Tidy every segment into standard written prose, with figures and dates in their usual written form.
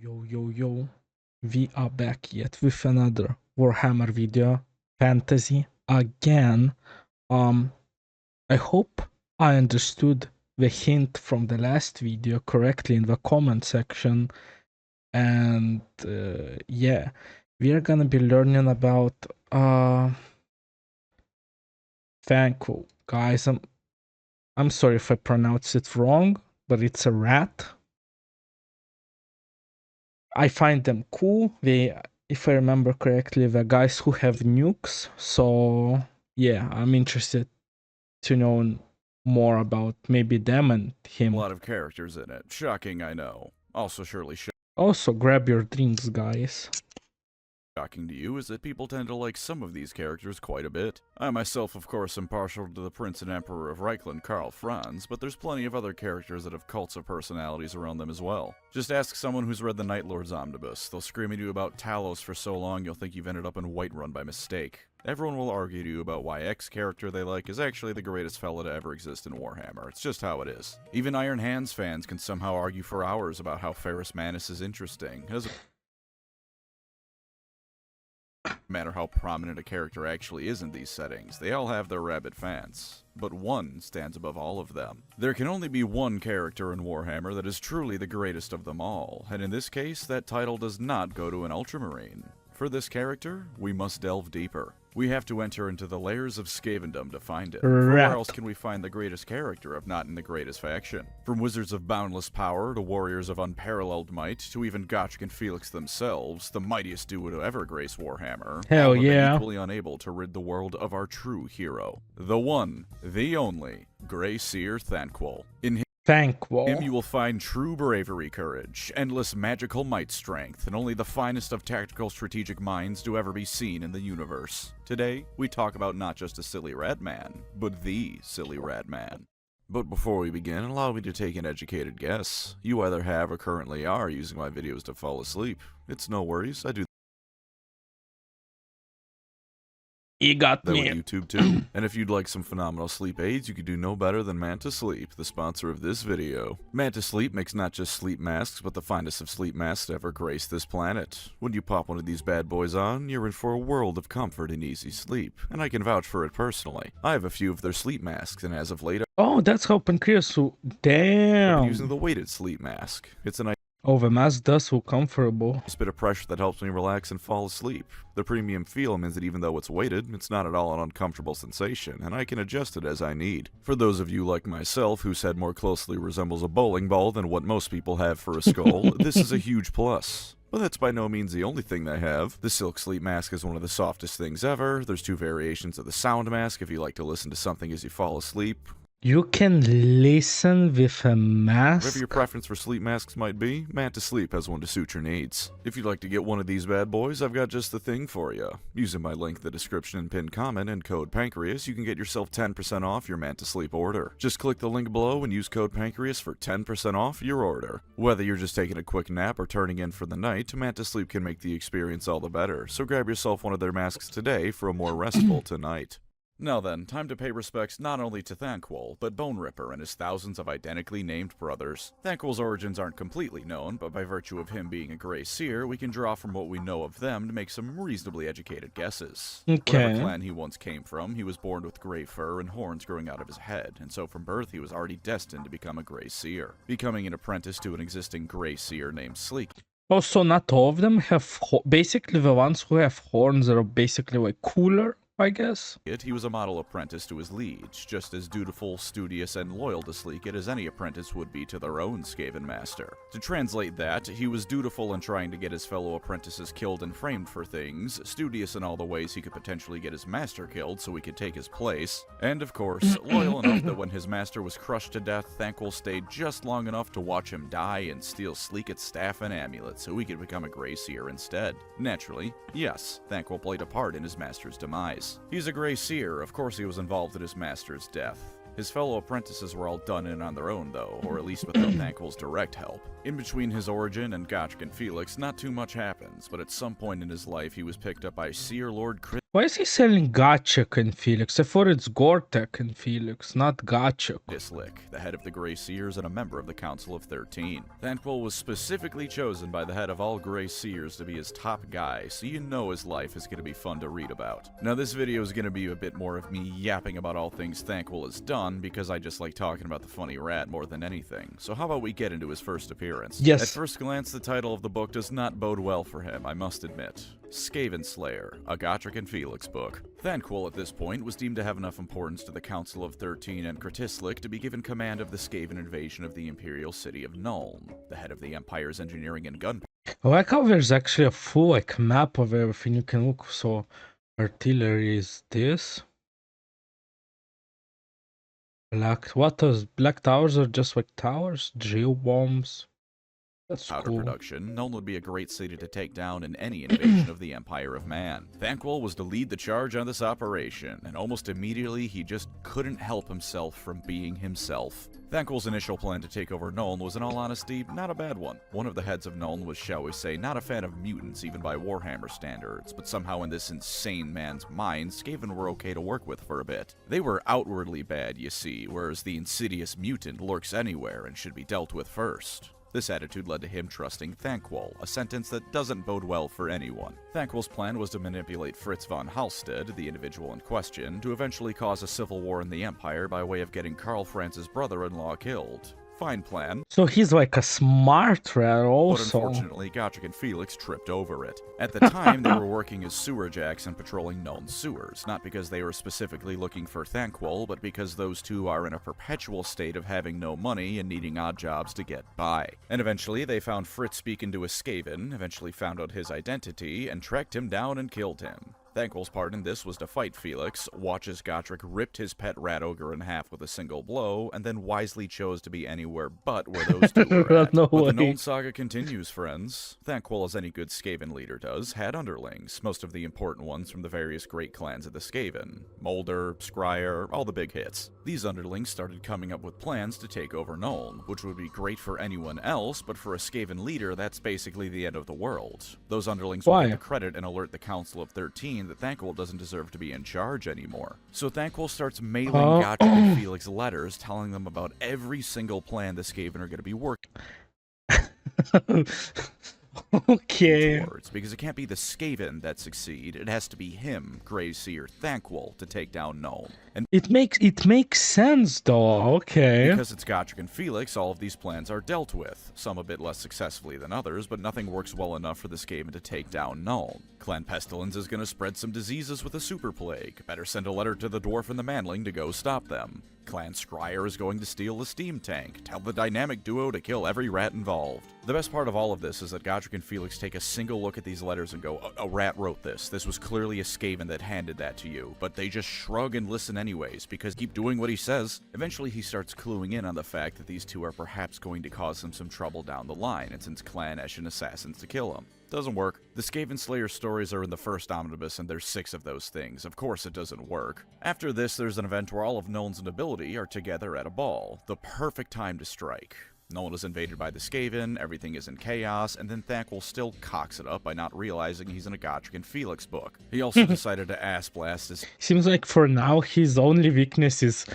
Yo, we are back yet with another Warhammer video, fantasy again. I hope I understood the hint from the last video correctly in the comment section, and yeah, we are gonna be learning about Thanquol. Guys, I'm sorry if I pronounce it wrong, but it's a rat. I find them cool. If I remember correctly, the guys who have nukes. So yeah, I'm interested to know more about maybe them and him. A lot of characters in it. Shocking, I know. Also surely Also, grab your drinks, guys. shocking to you is that people tend to like some of these characters quite a bit. I myself, of course, am partial to the Prince and Emperor of Reichland, Karl Franz, but there's plenty of other characters that have cults of personalities around them as well. Just ask someone who's read the Night Lord's Omnibus. They'll scream at you about Talos for so long you'll think you've ended up in Whiterun by mistake. Everyone will argue to you about why X character they like is actually the greatest fella to ever exist in Warhammer. It's just how it is. Even Iron Hands fans can somehow argue for hours about how Ferrus Manus is interesting. It doesn't matter how prominent a character actually is in these settings, they all have their rabid fans. But one stands above all of them. There can only be one character in Warhammer that is truly the greatest of them all, and in this case, that title does not go to an Ultramarine. For this character, we must delve deeper. We have to enter into the layers of Skavendom to find it. For where else can we find the greatest character if not in the greatest faction? From wizards of boundless power to warriors of unparalleled might to even Gotrek and Felix themselves, the mightiest duo to ever grace Warhammer, Hell all have yeah. been equally unable to rid the world of our true hero. The one, the only, Grey Seer Thanquol. In Thanquol. him you will find true bravery, courage, endless magical might strength, and only the finest of tactical strategic minds to ever be seen in the universe. Today, we talk about not just a silly rat man, but the silly rat man. But before we begin, allow me to take an educated guess. You either have or currently are using my videos to fall asleep. It's no worries, I do You got that me. with YouTube too. And if you'd like some phenomenal sleep aids, you could do no better than Manta Sleep, the sponsor of this video. Manta Sleep makes not just sleep masks, but the finest of sleep masks to ever grace this planet. When you pop one of these bad boys on, you're in for a world of comfort and easy sleep, and I can vouch for it personally. I have a few of their sleep masks, and as of late, Oh, that's how Pancreas. So I've been using damn. the weighted sleep mask. It's a nice Oh, the mask does so comfortable. bit of pressure that helps me relax and fall asleep. The premium feel means that even though it's weighted, it's not at all an uncomfortable sensation, and I can adjust it as I need. For those of you like myself whose head more closely resembles a bowling ball than what most people have for a skull, this is a huge plus. But that's by no means the only thing they have. The Silk Sleep Mask is one of the softest things ever. There's two variations of the Sound Mask if you like to listen to something as you fall asleep. You can listen with a mask. Whatever your preference for sleep masks might be, Manta Sleep has one to suit your needs. If you'd like to get one of these bad boys, I've got just the thing for you. Using my link in the description and pinned comment and code Pancreas, you can get yourself 10% off your Manta Sleep order. Just click the link below and use code Pancreas for 10% off your order. Whether you're just taking a quick nap or turning in for the night, Manta Sleep can make the experience all the better, so grab yourself one of their masks today for a more restful tonight. Now then, time to pay respects not only to Thanquol, but Bone Ripper and his thousands of identically named brothers. Thanquol's origins aren't completely known, but by virtue of him being a Grey Seer, we can draw from what we know of them to make some reasonably educated guesses. Okay. Whatever clan he once came from, he was born with grey fur and horns growing out of his head, and so from birth he was already destined to become a Grey Seer, becoming an apprentice to an existing Grey Seer named Sleek. Also, not all of them have basically the ones who have horns are basically like cooler, I guess. He was a model apprentice to his liege, just as dutiful, studious, and loyal to Sleekit as any apprentice would be to their own Skaven master. To translate that, he was dutiful in trying to get his fellow apprentices killed and framed for things, studious in all the ways he could potentially get his master killed so he could take his place, and of course, loyal enough that when his master was crushed to death, Thanquol stayed just long enough to watch him die and steal Sleekit's staff and amulet so he could become a Grey Seer instead. Naturally, yes, Thanquol played a part in his master's demise. He's a Grey Seer, of course he was involved in his master's death. His fellow apprentices were all done in on their own though, or at least without Thanquol's direct help. In between his origin and Gotrek and Felix, not too much happens, but at some point in his life he was picked up by Seer Lord Chris. Why is he selling Gotrek and Felix? I thought it's Gotrek and Felix, not Gotrek. Dislik, the head of the Grey Seers and a member of the Council of 13. Thanquol was specifically chosen by the head of all Grey Seers to be his top guy, so you know his life is going to be fun to read about. Now this video is going to be a bit more of me yapping about all things Thanquol has done, because I just like talking about the funny rat more than anything. So how about we get into his first appearance? Yes. At first glance, the title of the book does not bode well for him, I must admit. Skaven Slayer, a Gotrek and Felix book. Thanquol at this point was deemed to have enough importance to the Council of 13 and Kratislik to be given command of the Skaven invasion of the imperial city of Nuln, the head of the Empire's engineering and gun. I like how there's actually a full like map of everything you can look. So artillery is this. Black towers are just like towers? Drill bombs. That's powder cool. Production, Nuln would be a great city to take down in any invasion of the Empire of Man. Thanquol was to lead the charge on this operation, and almost immediately he just couldn't help himself from being himself. Thanquol's initial plan to take over Nuln was, in all honesty, not a bad one. One of the heads of Nuln was, shall we say, not a fan of mutants even by Warhammer standards, but somehow in this insane man's mind, Skaven were okay to work with for a bit. They were outwardly bad, you see, whereas the insidious mutant lurks anywhere and should be dealt with first. This attitude led to him trusting Thanquol, a sentence that doesn't bode well for anyone. Thanquol's plan was to manipulate Fritz von Halstead, the individual in question, to eventually cause a civil war in the Empire by way of getting Karl Franz's brother-in-law killed. Fine plan. So he's like a smart rat also. But unfortunately, Gotrek and Felix tripped over it. At the time, they were working as sewer jacks and patrolling known sewers, not because they were specifically looking for Thanquol, but because those two are in a perpetual state of having no money and needing odd jobs to get by. And eventually, they found Fritz speaking to a Skaven, eventually found out his identity, and tracked him down and killed him. Thanquol's part in this was to fight Felix, watch as Gotrek ripped his pet rat ogre in half with a single blow, and then wisely chose to be anywhere but where those two were at. No But way. the Nuln saga continues, friends. Thanquol, as any good Skaven leader does, had underlings, most of the important ones from the various great clans of the Skaven. Molder, Scryer, all the big hits. These underlings started coming up with plans to take over Nuln, which would be great for anyone else, but for a Skaven leader, that's basically the end of the world. Those underlings will get the credit and alert the Council of 13 that Thanquol doesn't deserve to be in charge anymore. So Thanquol starts mailing Gotrek and Felix letters telling them about every single plan the Skaven are going to be working Okay. towards, because it can't be the Skaven that succeed, it has to be him, Grey Seer Thanquol, to take down Nuln. And it makes sense though. Okay. because it's Gotrek and Felix, all of these plans are dealt with, some a bit less successfully than others, but nothing works well enough for the Skaven to take down Nuln. Clan Pestilence is going to spread some diseases with a super plague. Better send a letter to the dwarf and the manling to go stop them. Clan Scryer is going to steal the steam tank. Tell the dynamic duo to kill every rat involved. The best part of all of this is that Gotrek and Felix take a single look at these letters and go, a rat wrote this. This was clearly a Skaven that handed that to you. But they just shrug and listen anyways, because keep doing what he says. Eventually he starts cluing in on the fact that these two are perhaps going to cause him some trouble down the line, and sends Clan Eshin assassins to kill him. Doesn't work. The Skaven Slayer stories are in the first omnibus, and there's 6 of those things. Of course it doesn't work. After this, there's an event where all of Nuln's nobility are together at a ball. The perfect time to strike. Nuln is invaded by the Skaven, everything is in chaos, and then Thanquol still cocks it up by not realizing he's in a Gotrek and Felix book. He also decided to ass blast his Seems like for now his only weakness is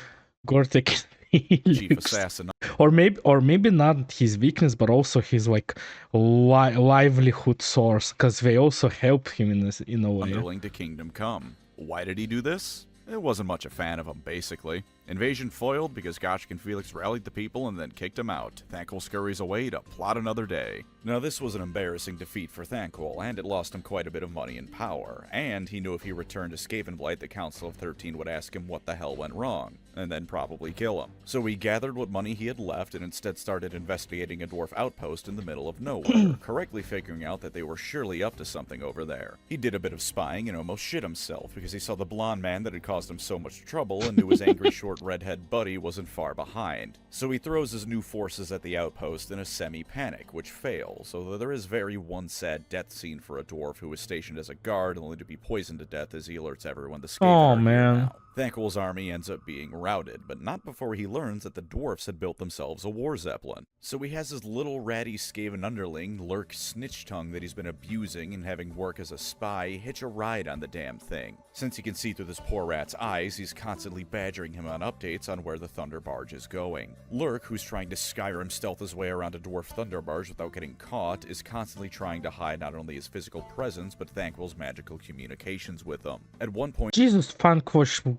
Gotrek and chief Felix. assassin, Or maybe not his weakness, but also his like livelihood source, because they also help him in a way. underling to Kingdom Come. Why did he do this? It wasn't much a fan of him, basically. Invasion foiled because Gotrek and Felix rallied the people and then kicked him out. Thanquol scurries away to plot another day. Now this was an embarrassing defeat for Thanquol, and it lost him quite a bit of money and power, and he knew if he returned to Skavenblight, the Council of 13 would ask him what the hell went wrong, and then probably kill him. So he gathered what money he had left and instead started investigating a dwarf outpost in the middle of nowhere, correctly figuring out that they were surely up to something over there. He did a bit of spying and almost shit himself because he saw the blonde man that had caused him so much trouble and knew his angry short redhead buddy wasn't far behind. So he throws his new forces at the outpost in a semi-panic, which fails, although there is very one sad death scene for a dwarf who was stationed as a guard only to be poisoned to death as he alerts everyone the Skaven are here now. Thanquol's army ends up being routed, but not before he learns that the dwarfs had built themselves a war zeppelin. So he has his little ratty Skaven underling, Lurk Snitchtongue, that he's been abusing and having work as a spy, hitch a ride on the damn thing. Since he can see through this poor rat's eyes, he's constantly badgering him on updates on where the Thunder Barge is going. Lurk, who's trying to Skyrim stealth his way around a dwarf Thunder Barge without getting caught, is constantly trying to hide not only his physical presence, but Thanquol's magical communications with him. At one point, Jesus, Thanquol,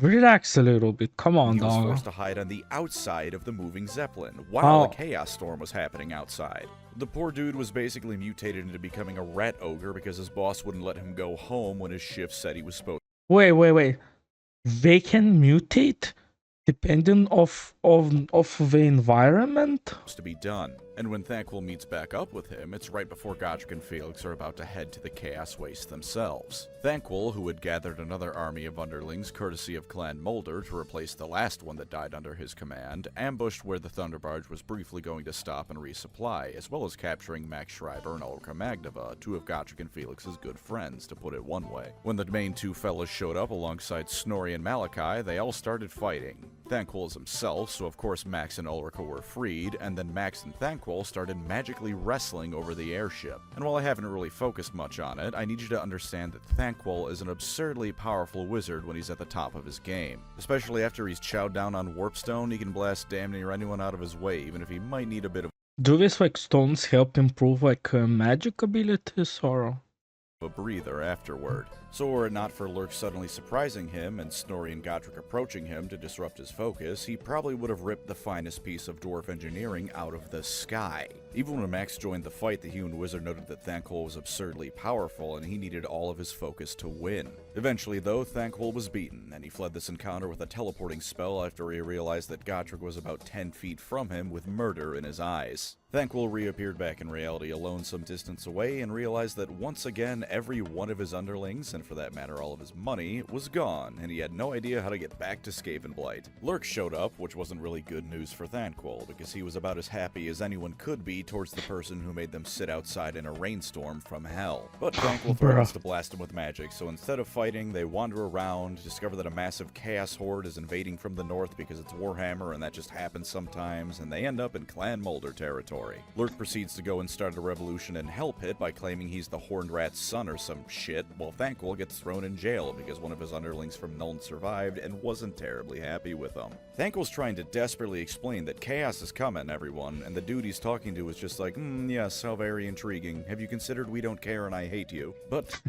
relax a little bit. Come on, he was dog. forced to hide on the outside of the moving Zeppelin, while a chaos storm was happening outside. The poor dude was basically mutated into becoming a rat ogre because his boss wouldn't let him go home when his shift said he was supposed Wait. They can mutate depending of the environment? to be done. And when Thanquol meets back up with him, it's right before Gotrek and Felix are about to head to the Chaos Waste themselves. Thanquol, who had gathered another army of underlings courtesy of Clan Mulder to replace the last one that died under his command, ambushed where the Thunder Barge was briefly going to stop and resupply, as well as capturing Max Schreiber and Ulrika Magneva, two of Gotrek and Felix's good friends, to put it one way. When the main two fellas showed up alongside Snorri and Malachi, they all started fighting. Thanquol is himself, so of course Max and Ulrika were freed, and then Max and Thanquol started magically wrestling over the airship. And while I haven't really focused much on it, I need you to understand that Thanquol is an absurdly powerful wizard when he's at the top of his game. Especially after he's chowed down on Warpstone, he can blast damn near anyone out of his way, even if he might need a bit of Do these stones help improve magic abilities or? a breather afterward. So were it not for Lurk suddenly surprising him and Snorri and Gotrek approaching him to disrupt his focus, he probably would have ripped the finest piece of dwarf engineering out of the sky. Even when Max joined the fight, the human wizard noted that Thanquol was absurdly powerful and he needed all of his focus to win. Eventually, though, Thanquol was beaten, and he fled this encounter with a teleporting spell after he realized that Gotrek was about 10 feet from him with murder in his eyes. Thanquol reappeared back in reality alone some distance away and realized that once again every one of his underlings, and for that matter all of his money, was gone, and he had no idea how to get back to Skavenblight. Lurk showed up, which wasn't really good news for Thanquol, because he was about as happy as anyone could be towards the person who made them sit outside in a rainstorm from hell. But Thanquol threatens to blast him with magic, so instead of fighting, they wander around, discover that a massive chaos horde is invading from the north because it's Warhammer and that just happens sometimes, and they end up in Clan Mulder territory. Lurk proceeds to go and start a revolution in Hell Pit by claiming he's the Horned Rat's son or some shit, while Thanquol gets thrown in jail because one of his underlings from Nuln survived and wasn't terribly happy with him. Thanquol's trying to desperately explain that chaos is coming, everyone, and the dude he's talking to is just like, yes, how very intriguing. Have you considered we don't care and I hate you? But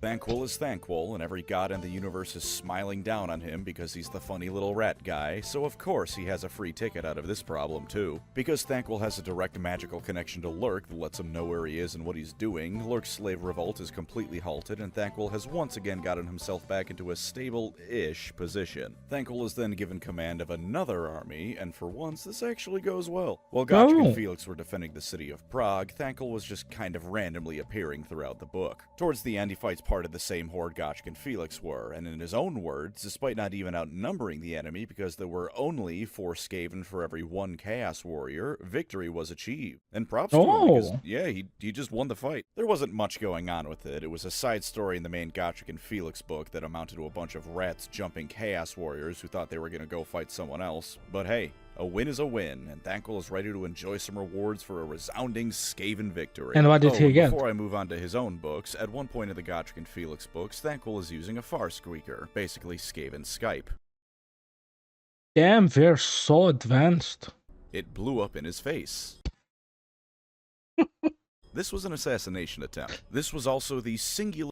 Thanquol is Thanquol, and every god in the universe is smiling down on him because he's the funny little rat guy, so of course he has a free ticket out of this problem too. Because Thanquol has a direct magical connection to Lurk that lets him know where he is and what he's doing, Lurk's slave revolt is completely halted, and Thanquol has once again gotten himself back into a stable-ish position. Thanquol is then given command of another army, and for once this actually goes well. While Gotrek and Felix were defending the city of Prague, Thanquol was just kind of randomly appearing throughout the book. Towards the end, he fights part of the same horde Gotrek and Felix were, and in his own words, despite not even outnumbering the enemy because there were only 4 Skaven for every 1 Chaos Warrior, victory was achieved. And props to him because, yeah, he just won the fight. There wasn't much going on with it. It was a side story in the main Gotrek and Felix book that amounted to a bunch of rats jumping Chaos Warriors who thought they were going to go fight someone else. But hey, a win is a win, and Thanquol is ready to enjoy some rewards for a resounding Skaven victory. And what did he get? Before I move on to his own books, at one point in the Gotrek and Felix books, Thanquol is using a far squeaker, basically Skaven Skype. Damn, they're so advanced. It blew up in his face. This was an assassination attempt. This was also the singular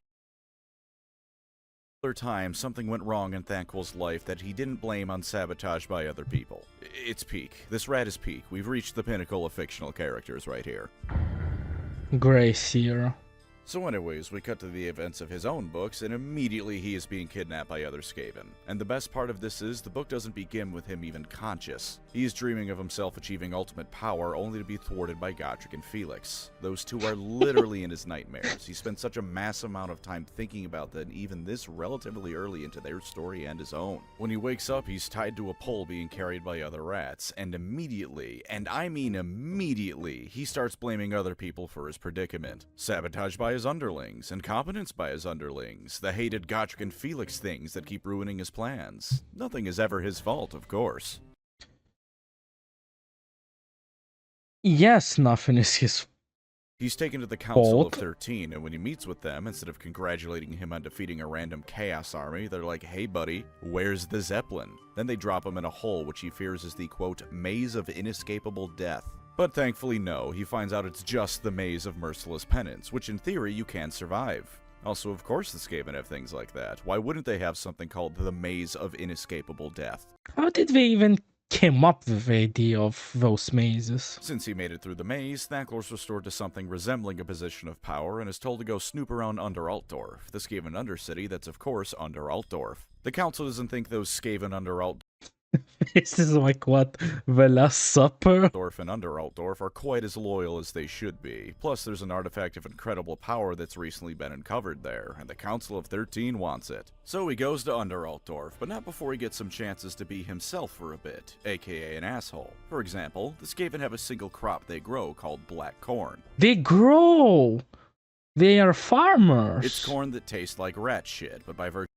time something went wrong in Thanquol's life that he didn't blame on sabotage by other people. It's peak. This rat is peak. We've reached the pinnacle of fictional characters right here. Grey Seer. So anyways, we cut to the events of his own books, and immediately he is being kidnapped by other Skaven. And the best part of this is, the book doesn't begin with him even conscious. He is dreaming of himself achieving ultimate power, only to be thwarted by Gotrek and Felix. Those two are literally in his nightmares. He spent such a massive amount of time thinking about that, even this relatively early into their story and his own. When he wakes up, he's tied to a pole being carried by other rats, and immediately, and I mean immediately, he starts blaming other people for his predicament. Sabotage by by his underlings, incompetence by his underlings, the hated Gotrek and Felix things that keep ruining his plans. Nothing is ever his fault, of course. Yes, nothing is his He's taken to the Council of fault. 13, and when he meets with them, instead of congratulating him on defeating a random chaos army, they're like, "Hey buddy, where's the Zeppelin?" Then they drop him in a hole which he fears is the, quote, maze of inescapable death. But thankfully no, he finds out it's just the maze of merciless penance, which in theory you can survive. Also, of course the Skaven have things like that. Why wouldn't they have something called the maze of inescapable death? How did they even came up with the idea of those mazes? Since he made it through the maze, Thanquol's restored to something resembling a position of power and is told to go snoop around under Altdorf, the Skaven undercity that's of course under Altdorf. The council doesn't think those Skaven under This is like what, the Last Supper? Altdorf and under Altdorf are quite as loyal as they should be. Plus, there's an artifact of incredible power that's recently been uncovered there, and the Council of 13 wants it. So he goes to under Altdorf, but not before he gets some chances to be himself for a bit, aka an asshole. For example, the Skaven have a single crop they grow called black corn. They grow! They are farmers! It's corn that tastes like rat shit, but by virtue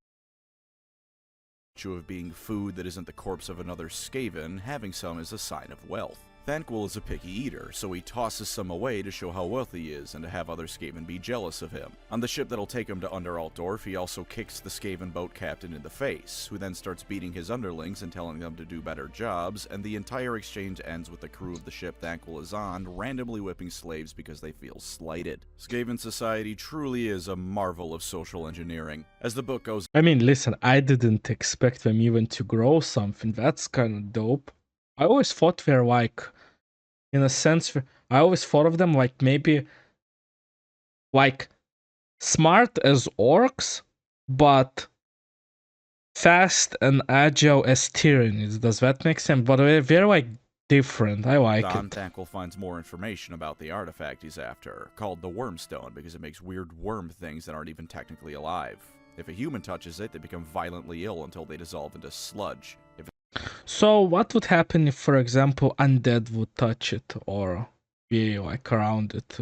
of being food that isn't the corpse of another Skaven, having some is a sign of wealth. Thanquol is a picky eater, so he tosses some away to show how wealthy he is and to have other Skaven be jealous of him. On the ship that'll take him to under Altdorf, he also kicks the Skaven boat captain in the face, who then starts beating his underlings and telling them to do better jobs, and the entire exchange ends with the crew of the ship Thanquol is on randomly whipping slaves because they feel slighted. Skaven society truly is a marvel of social engineering. As the book goes, I mean, listen, I didn't expect them even to grow something. That's kind of dope. I always thought they're like, in a sense, I always thought of them like maybe like smart as orcs, but fast and agile as Tyranids. Does that make sense? But they're like different. I like it. Thanquol finds more information about the artifact he's after, called the Wormstone, because it makes weird worm things that aren't even technically alive. If a human touches it, they become violently ill until they dissolve into sludge. So what would happen if, for example, undead would touch it or be like around it?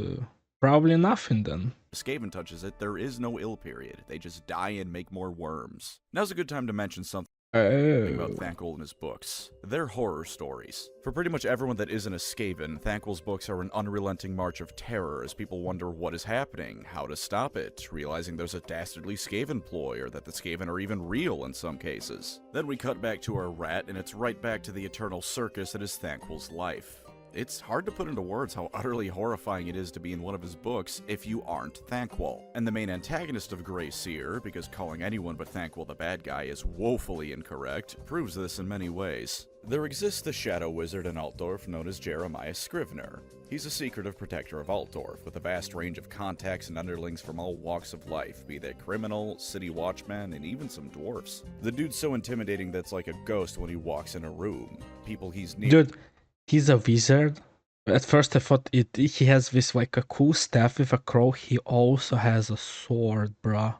Probably nothing then. If a Skaven touches it, there is no ill period. They just die and make more worms. Now's a good time to mention something about Thanquol and his books. They're horror stories. For pretty much everyone that isn't a Skaven, Thanquol's books are an unrelenting march of terror as people wonder what is happening, how to stop it, realizing there's a dastardly Skaven ploy, or that the Skaven are even real in some cases. Then we cut back to our rat, and it's right back to the eternal circus that is Thanquol's life. It's hard to put into words how utterly horrifying it is to be in one of his books if you aren't Thanquol. And the main antagonist of Seer, because calling anyone but Thanquol the bad guy is woefully incorrect, proves this in many ways. There exists a shadow wizard in Altdorf known as Jeremiah Scrivener. He's a secretive protector of Altdorf, with a vast range of contacts and underlings from all walks of life, be they criminal, city watchmen, and even some dwarfs. The dude's so intimidating that it's like a ghost when he walks in a room. People he's near— Dude, he's a wizard. At first I thought he has this like a cool staff with a crow. He also has a sword, bruh.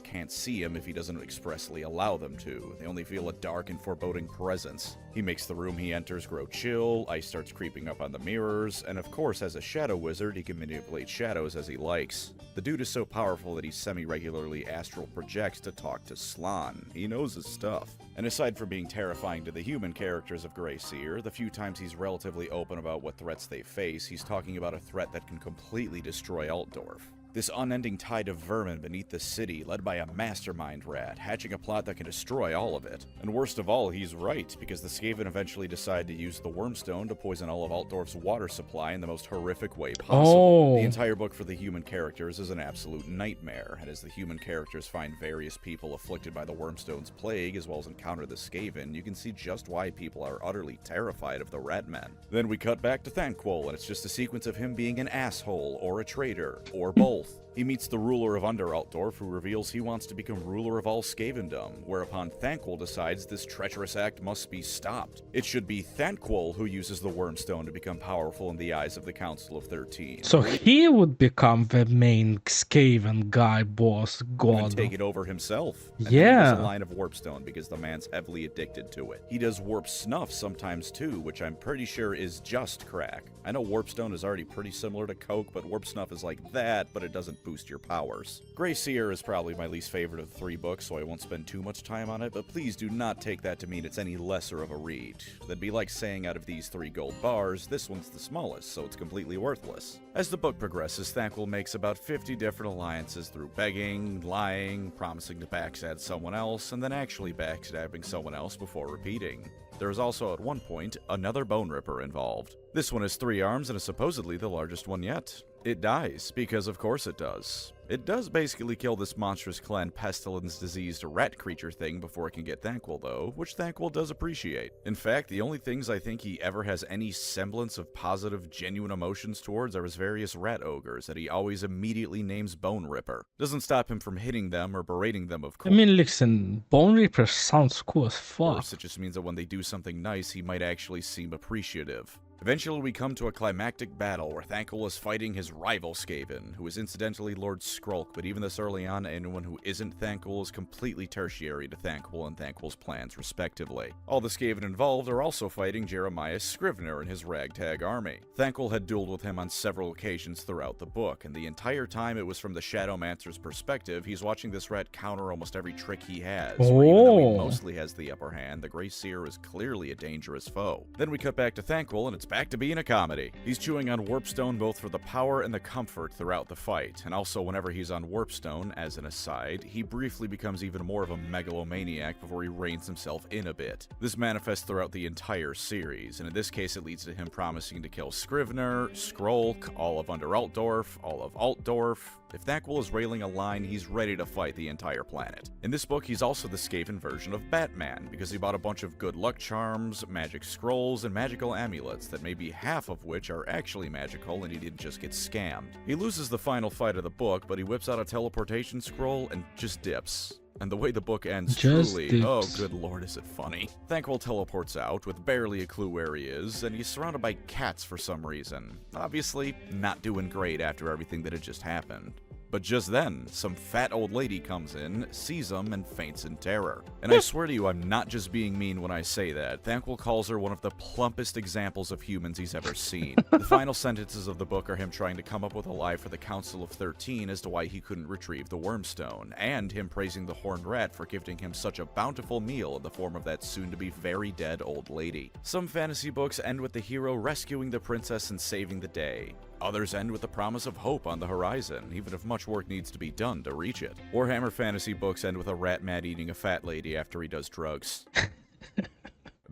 Can't see him if he doesn't expressly allow them to. They only feel a dark and foreboding presence. He makes the room he enters grow chill, ice starts creeping up on the mirrors, and of course as a shadow wizard he can manipulate shadows as he likes. The dude is so powerful that he semi-regularly astral projects to talk to Slann. He knows his stuff. And aside from being terrifying to the human characters of Seer, the few times he's relatively open about what threats they face, he's talking about a threat that can completely destroy Altdorf. This unending tide of vermin beneath the city, led by a mastermind rat, hatching a plot that can destroy all of it. And worst of all, he's right, because the Skaven eventually decide to use the Wormstone to poison all of Altdorf's water supply in the most horrific way possible. The entire book for the human characters is an absolute nightmare, and as the human characters find various people afflicted by the Wormstone's plague, as well as encounter the Skaven, you can see just why people are utterly terrified of the Ratmen. Then we cut back to Thanquol, and it's just a sequence of him being an asshole, or a traitor, or both. He meets the ruler of under Altdorf, who reveals he wants to become ruler of all Skavendom, whereupon Thanquol decides this treacherous act must be stopped. It should be Thanquol who uses the Wormstone to become powerful in the eyes of the Council of 13. So he would become the main Skaven guy, boss, god. And take it over himself. And yeah. He a line of Warpstone because the man's heavily addicted to it. He does Warp Snuff sometimes too, which I'm pretty sure is just crack. I know Warpstone is already pretty similar to Coke, but Warp Snuff is like that, but it doesn't boost your powers. Grey Seer is probably my least favorite of the 3 books, so I won't spend too much time on it, but please do not take that to mean it's any lesser of a read. That'd be like saying out of these 3 gold bars, this one's the smallest, so it's completely worthless. As the book progresses, Thanquol makes about 50 different alliances through begging, lying, promising to backstab someone else, and then actually backstabbing someone else before repeating. There is also, at one point, another Bone Ripper involved. This one has 3 arms and is supposedly the largest one yet. It dies, because of course it does. It does basically kill this monstrous clan pestilence diseased rat creature thing before it can get Thanquol though, which Thanquol does appreciate. In fact, the only things I think he ever has any semblance of positive, genuine emotions towards are his various rat ogres that he always immediately names Bone Ripper. Doesn't stop him from hitting them or berating them, of I course. mean, listen, Bone Reaper sounds cool as fuck. It just means that when they do something nice, he might actually seem appreciative. Eventually, we come to a climactic battle where Thanquol is fighting his rival Skaven, who is incidentally Lord Skrulk, but even this early on, anyone who isn't Thanquol is completely tertiary to Thanquol and Thanquol's plans, respectively. All the Skaven involved are also fighting Jeremiah Scrivener and his ragtag army. Thanquol had dueled with him on several occasions throughout the book, and the entire time it was from the Shadowmancer's perspective. He's watching this rat counter almost every trick he has, where even though he mostly has the upper hand, the Grey Seer is clearly a dangerous foe. Then we cut back to Thanquol, and it's back to being a comedy. He's chewing on Warpstone both for the power and the comfort throughout the fight, and also whenever he's on Warpstone, as an aside, he briefly becomes even more of a megalomaniac before he reins himself in a bit. This manifests throughout the entire series, and in this case it leads to him promising to kill Scrivener, Skrulk, all of Under Altdorf, all of Altdorf. If Thanquol is railing a line, he's ready to fight the entire planet. In this book, he's also the Skaven version of Batman, because he bought a bunch of good luck charms, magic scrolls, and magical amulets that maybe half of which are actually magical and he didn't just get scammed. He loses the final fight of the book, but he whips out a teleportation scroll and just dips. And the way the book ends truly, oh good lord is it funny. Thanquol teleports out with barely a clue where he is, and he's surrounded by cats for some reason. Obviously, not doing great after everything that had just happened. But just then, some fat old lady comes in, sees him, and faints in terror. And I swear to you, I'm not just being mean when I say that. Thanquol calls her one of the plumpest examples of humans he's ever seen. The final sentences of the book are him trying to come up with a lie for the Council of 13 as to why he couldn't retrieve the Wormstone, and him praising the Horned Rat for gifting him such a bountiful meal in the form of that soon-to-be very dead old lady. Some fantasy books end with the hero rescuing the princess and saving the day. Others end with the promise of hope on the horizon, even if much work needs to be done to reach it. Warhammer fantasy books end with a rat man eating a fat lady after he does drugs.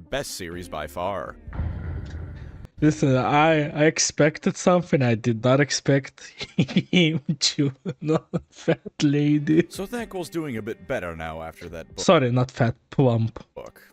Best series by far. Listen, I expected something. I did not expect him to not fat lady. So Thanquol's doing a bit better now after that book. Sorry, not fat, plump.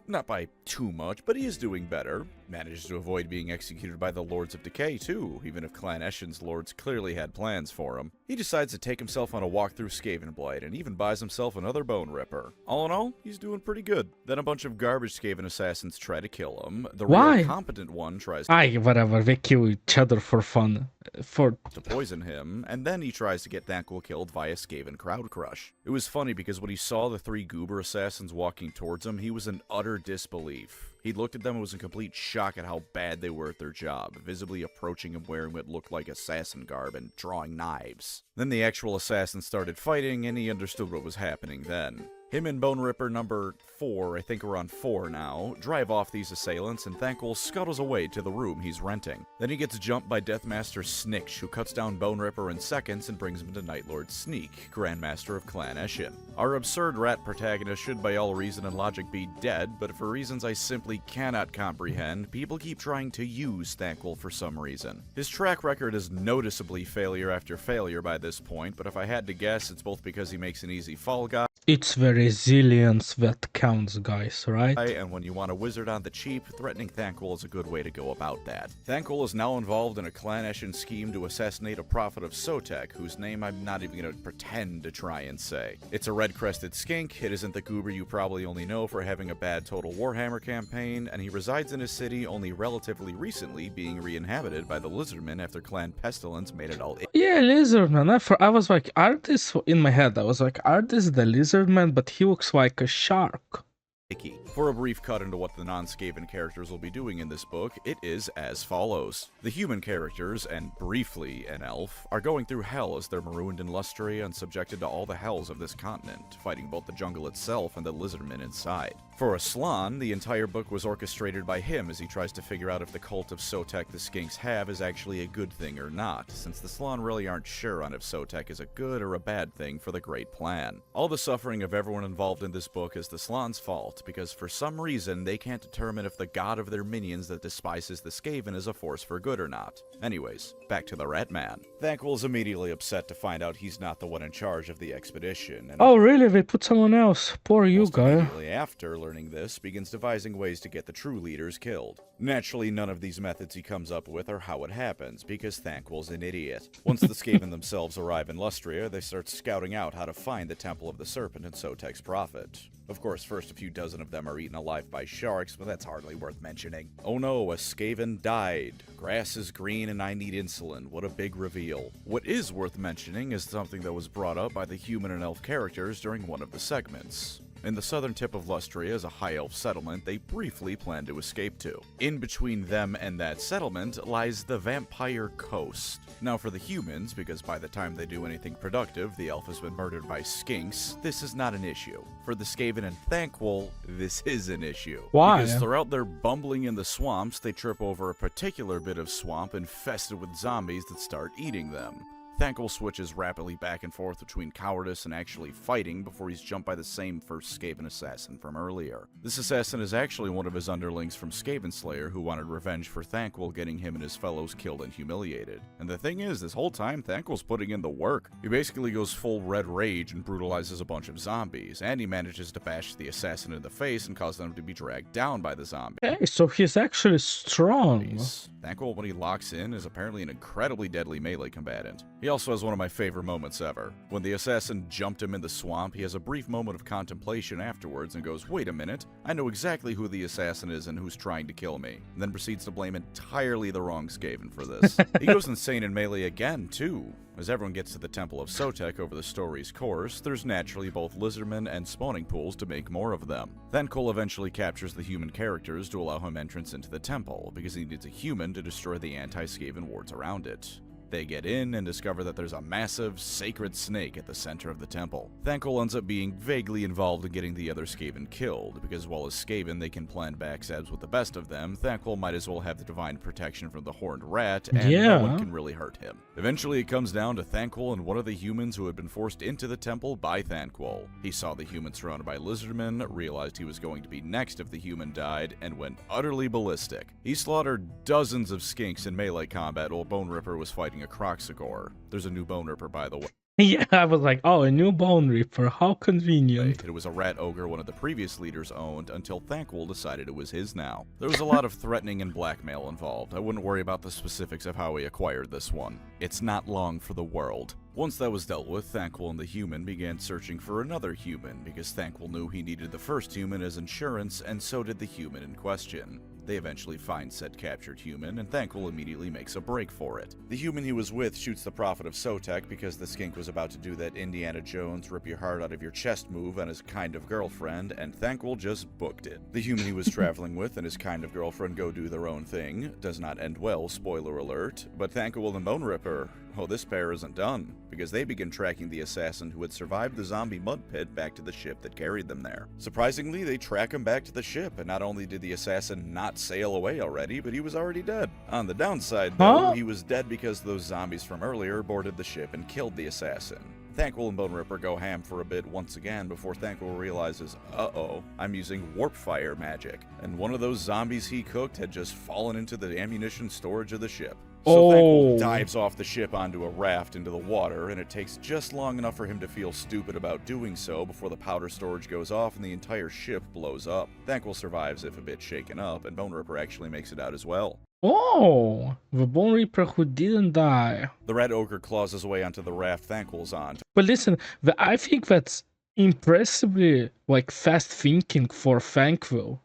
Not by too much, but he is doing better. Manages to avoid being executed by the Lords of Decay too, even if Clan Eshin's lords clearly had plans for him. He decides to take himself on a walk through Skavenblight and even buys himself another Bone Ripper. All in all, he's doing pretty good. Then a bunch of garbage Skaven assassins try to kill him. The real competent one tries to whatever, they kill each other for fun. To poison him, and then he tries to get Thanquol killed via Skaven Crowd Crush. It was funny because when he saw the 3 goober assassins walking towards him, he was in utter disbelief. He looked at them and was in complete shock at how bad they were at their job, visibly approaching him wearing what looked like assassin garb and drawing knives. Then the actual assassins started fighting, and he understood what was happening then. Him and Bone Ripper number 4, I think we're on 4 now, drive off these assailants, and Thanquol scuttles away to the room he's renting. Then he gets jumped by Deathmaster Sniksh, who cuts down Bone Ripper in seconds and brings him to Nightlord Sneak, Grandmaster of Clan Eshin. Our absurd rat protagonist should by all reason and logic be dead, but for reasons I simply cannot comprehend, people keep trying to use Thanquol for some reason. His track record is noticeably failure after failure by this point, but if I had to guess, it's both because he makes an easy fall guy. It's the resilience that counts, guys, right? And when you want a wizard on the cheap, threatening Thanquol is a good way to go about that. Thanquol is now involved in a Clan Eshin scheme to assassinate a prophet of Sotek, whose name I'm not even going to pretend to try and say. It's a red-crested skink, it isn't the goober you probably only know for having a bad Total Warhammer campaign, and he resides in a city only relatively recently being re-inhabited by the lizardmen after Clan Pestilence made it all. Yeah, lizardmen. I was like, are this, in my head, I was like, are this the lizardmen? But he looks like a shark. Icky. For a brief cut into what the non-Skaven characters will be doing in this book, it is as follows. The human characters, and briefly an elf, are going through hell as they're marooned in Lustria and subjected to all the hells of this continent, fighting both the jungle itself and the lizardmen inside. For Aslan, the entire book was orchestrated by him as he tries to figure out if the cult of Sotek the Skinks have is actually a good thing or not, since the Slan really aren't sure on if Sotek is a good or a bad thing for the Great Plan. All the suffering of everyone involved in this book is the Slan's fault, because for some reason they can't determine if the god of their minions that despises the Skaven is a force for good or not. Anyways, back to the Rat Man. Thanquol is immediately upset to find out he's not the one in charge of the expedition, and Oh, really? They put someone else. Poor you, guy. immediately after learning this, begins devising ways to get the true leaders killed. Naturally, none of these methods he comes up with are how it happens, because Thanquol's an idiot. Once the Skaven themselves arrive in Lustria, they start scouting out how to find the Temple of the Serpent and Sotek's Prophet. Of course, first a few dozen of them are eaten alive by sharks, but that's hardly worth mentioning. Oh no, a Skaven died. Grass is green and I need insulin. What a big reveal. What is worth mentioning is something that was brought up by the human and elf characters during one of the segments. In the southern tip of Lustria is a high elf settlement they briefly plan to escape to. In between them and that settlement lies the Vampire Coast. Now for the humans, because by the time they do anything productive, the elf has been murdered by skinks, this is not an issue. For the Skaven and Thanquol, this is an issue. Why? Because throughout their bumbling in the swamps, they trip over a particular bit of swamp infested with zombies that start eating them. Thanquol switches rapidly back and forth between cowardice and actually fighting before he's jumped by the same first Skaven assassin from earlier. This assassin is actually one of his underlings from Skaven Slayer who wanted revenge for Thanquol getting him and his fellows killed and humiliated. And the thing is, this whole time Thanquol's putting in the work. He basically goes full red rage and brutalizes a bunch of zombies, and he manages to bash the assassin in the face and cause them to be dragged down by the zombies. Hey, so he's actually strong. Thanquol, when he locks in, is apparently an incredibly deadly melee combatant. He also has one of my favorite moments ever. When the assassin jumped him in the swamp, he has a brief moment of contemplation afterwards and goes, "Wait a minute, I know exactly who the assassin is and who's trying to kill me," and then proceeds to blame entirely the wrong Skaven for this. He goes insane in melee again, too. As everyone gets to the Temple of Sotek over the story's course, there's naturally both lizardmen and spawning pools to make more of them. Thanquol eventually captures the human characters to allow him entrance into the temple, because he needs a human to destroy the anti-Skaven wards around it. They get in and discover that there's a massive, sacred snake at the center of the temple. Thanquol ends up being vaguely involved in getting the other Skaven killed, because while as Skaven they can plan backstabs with the best of them, Thanquol might as well have the divine protection from the horned rat, and no one can really hurt him. Eventually it comes down to Thanquol and one of the humans who had been forced into the temple by Thanquol. He saw the human surrounded by lizardmen, realized he was going to be next if the human died, and went utterly ballistic. He slaughtered dozens of skinks in melee combat while Bone Ripper was fighting a Croxagore. There's a new Bone Ripper, by the way. Yeah, I was like, oh, a new Bone Reaper, how convenient. It was a rat ogre one of the previous leaders owned until Thanquol decided it was his now. There was a lot of threatening and blackmail involved. I wouldn't worry about the specifics of how he acquired this one. It's not long for the world. Once that was dealt with, Thanquol and the human began searching for another human, because Thanquol knew he needed the first human as insurance, and so did the human in question. They eventually find said captured human, and Thanquol immediately makes a break for it. The human he was with shoots the Prophet of Sotek because the skink was about to do that Indiana Jones rip your heart out of your chest move on his kind of girlfriend, and Thanquol just booked it. The human he was traveling with and his kind of girlfriend go do their own thing. Does not end well, spoiler alert, but Thanquol and Bone Ripper, oh, this pair isn't done, because they begin tracking the assassin who had survived the zombie mud pit back to the ship that carried them there. Surprisingly, they track him back to the ship, and not only did the assassin not sail away already, but he was already dead. On the downside, though, he was dead because those zombies from earlier boarded the ship and killed the assassin. Thanquol and Bone Ripper go ham for a bit once again before Thanquol realizes, uh-oh, I'm using warp fire magic, and one of those zombies he cooked had just fallen into the ammunition storage of the ship. So Thanquol dives off the ship onto a raft into the water, and it takes just long enough for him to feel stupid about doing so before the powder storage goes off and the entire ship blows up. Thanquol survives if a bit shaken up, and Bone Ripper actually makes it out as well. Oh, the Bone Reaper who didn't die. The red ogre claws his way onto the raft Thanquol's on. But listen, I think that's impressively fast thinking for Thanquol.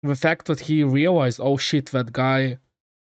The fact that he realized, oh shit, that guy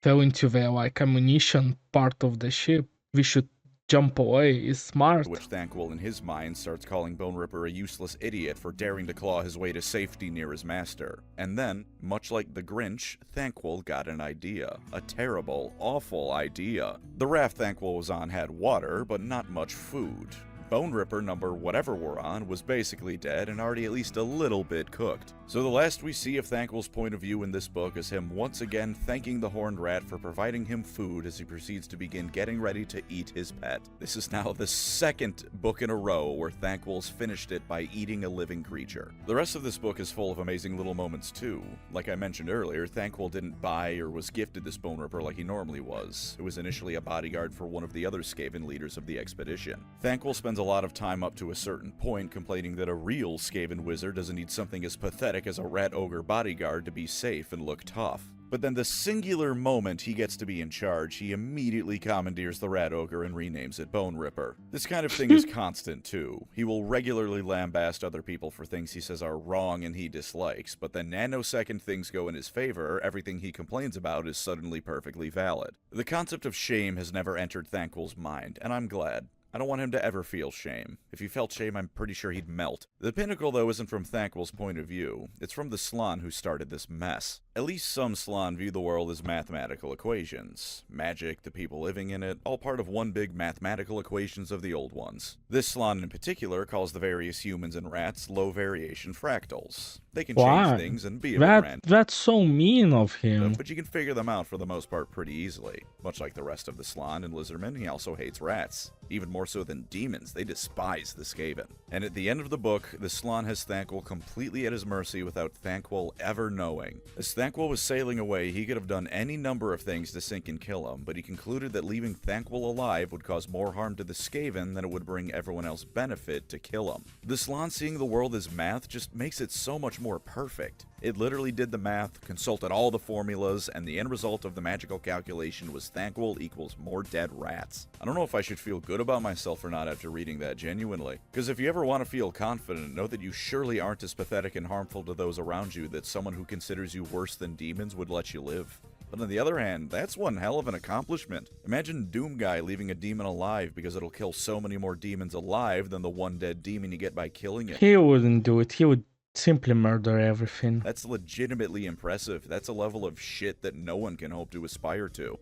fell into the ammunition part of the ship. We should jump away is smart. To which Thanquol in his mind starts calling Bone Ripper a useless idiot for daring to claw his way to safety near his master. And then, much like the Grinch, Thanquol got an idea. A terrible, awful idea. The raft Thanquol was on had water, but not much food. Bone Ripper number whatever we're on was basically dead and already at least a little bit cooked. So the last we see of Thanquol's point of view in this book is him once again thanking the Horned Rat for providing him food as he proceeds to begin getting ready to eat his pet. This is now the second book in a row where Thanquol's finished it by eating a living creature. The rest of this book is full of amazing little moments too. Like I mentioned earlier, Thanquol didn't buy or was gifted this Bone Ripper like he normally was. It was initially a bodyguard for one of the other Skaven leaders of the expedition. Thanquol spends a lot of time up to a certain point complaining that a real Skaven wizard doesn't need something as pathetic as a rat ogre bodyguard to be safe and look tough. But then the singular moment he gets to be in charge, he immediately commandeers the rat ogre and renames it Bone Ripper. This kind of thing is constant too. He will regularly lambast other people for things he says are wrong and he dislikes, but the nanosecond things go in his favor, everything he complains about is suddenly perfectly valid. The concept of shame has never entered Thanquol's mind, and I'm glad. I don't want him to ever feel shame. If he felt shame, I'm pretty sure he'd melt. The pinnacle, though, isn't from Thanquol's point of view. It's from the Slann who started this mess. At least some Slann view the world as mathematical equations. Magic, the people living in it, all part of one big mathematical equations of the old ones. This Slann in particular calls the various humans and rats low-variation fractals. They can change things and be a bit random. That's so mean of him. But you can figure them out for the most part pretty easily. Much like the rest of the Slann and lizardmen, he also hates rats. Even more so than demons, they despise the Skaven. And at the end of the book, the Slann has Thanquol completely at his mercy without Thanquol ever knowing. As Thanquol was sailing away, he could have done any number of things to sink and kill him, but he concluded that leaving Thanquol alive would cause more harm to the Skaven than it would bring everyone else benefit to kill him. The Slann seeing the world as math just makes it so much more perfect. It literally did the math, consulted all the formulas, and the end result of the magical calculation was Thanquol equals more dead rats. I don't know if I should feel good about myself or not after reading that, genuinely. Because if you ever want to feel confident, know that you surely aren't as pathetic and harmful to those around you that someone who considers you worse than demons would let you live. But on the other hand, that's one hell of an accomplishment. Imagine Doom Guy leaving a demon alive because it'll kill so many more demons alive than the one dead demon you get by killing it. He wouldn't do it. He would simply murder everything. That's legitimately impressive. That's a level of shit that no one can hope to aspire to.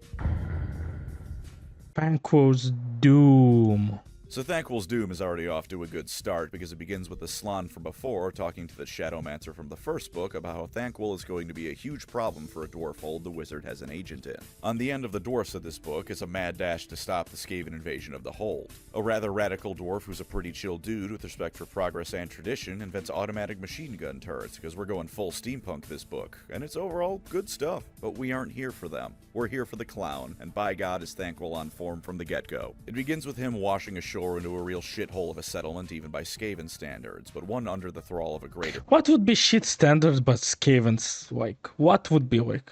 Thanquol's doom. So Thanquol's doom is already off to a good start because it begins with the Slann from before talking to the Shadowmancer from the first book about how Thanquol is going to be a huge problem for a dwarf hold the wizard has an agent in. On the end of the dwarfs of this book is a mad dash to stop the Skaven invasion of the hold. A rather radical dwarf who's a pretty chill dude with respect for progress and tradition invents automatic machine gun turrets because we're going full steampunk this book, and it's overall good stuff, but we aren't here for them. We're here for the clown, and by God is Thanquol on form from the get-go. It begins with him washing ashore into a real shithole of a settlement even by Skaven standards, but one under the thrall of a greater... What would be shit standards but Skaven's? Like, what would be like?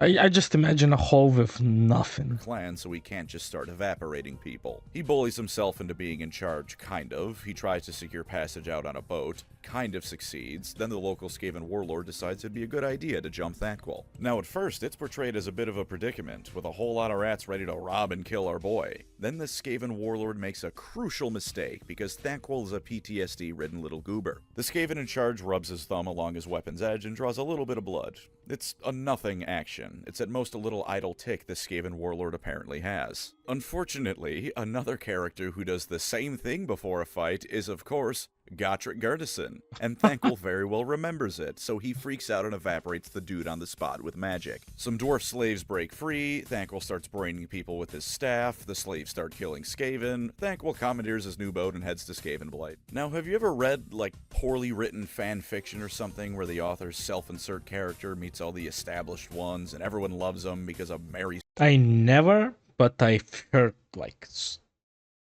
I just imagine a hole with nothing. Clan, so he can't just start evaporating people. He bullies himself into being in charge, kind of. He tries to secure passage out on a boat, kind of succeeds. Then the local Skaven warlord decides it'd be a good idea to jump Thanquol. Now at first, it's portrayed as a bit of a predicament, with a whole lot of rats ready to rob and kill our boy. Then the Skaven warlord makes a crucial mistake, because Thanquol is a PTSD-ridden little goober. The Skaven in charge rubs his thumb along his weapon's edge and draws a little bit of blood. It's a nothing action. It's at most a little idle tick the Skaven warlord apparently has. Unfortunately, another character who does the same thing before a fight is, of course, Gotrek and Thanquol very well remembers it, so he freaks out and evaporates the dude on the spot with magic. Some dwarf slaves break free, Thanquol starts braining people with his staff, the slaves start killing Skaven, Thanquol commandeers his new boat and heads to Skaven Blight. Now, have you ever read, like, poorly written fan fiction or something where the author's self-insert character meets all the established ones and everyone loves them because of Mary? I never, but I've heard, like,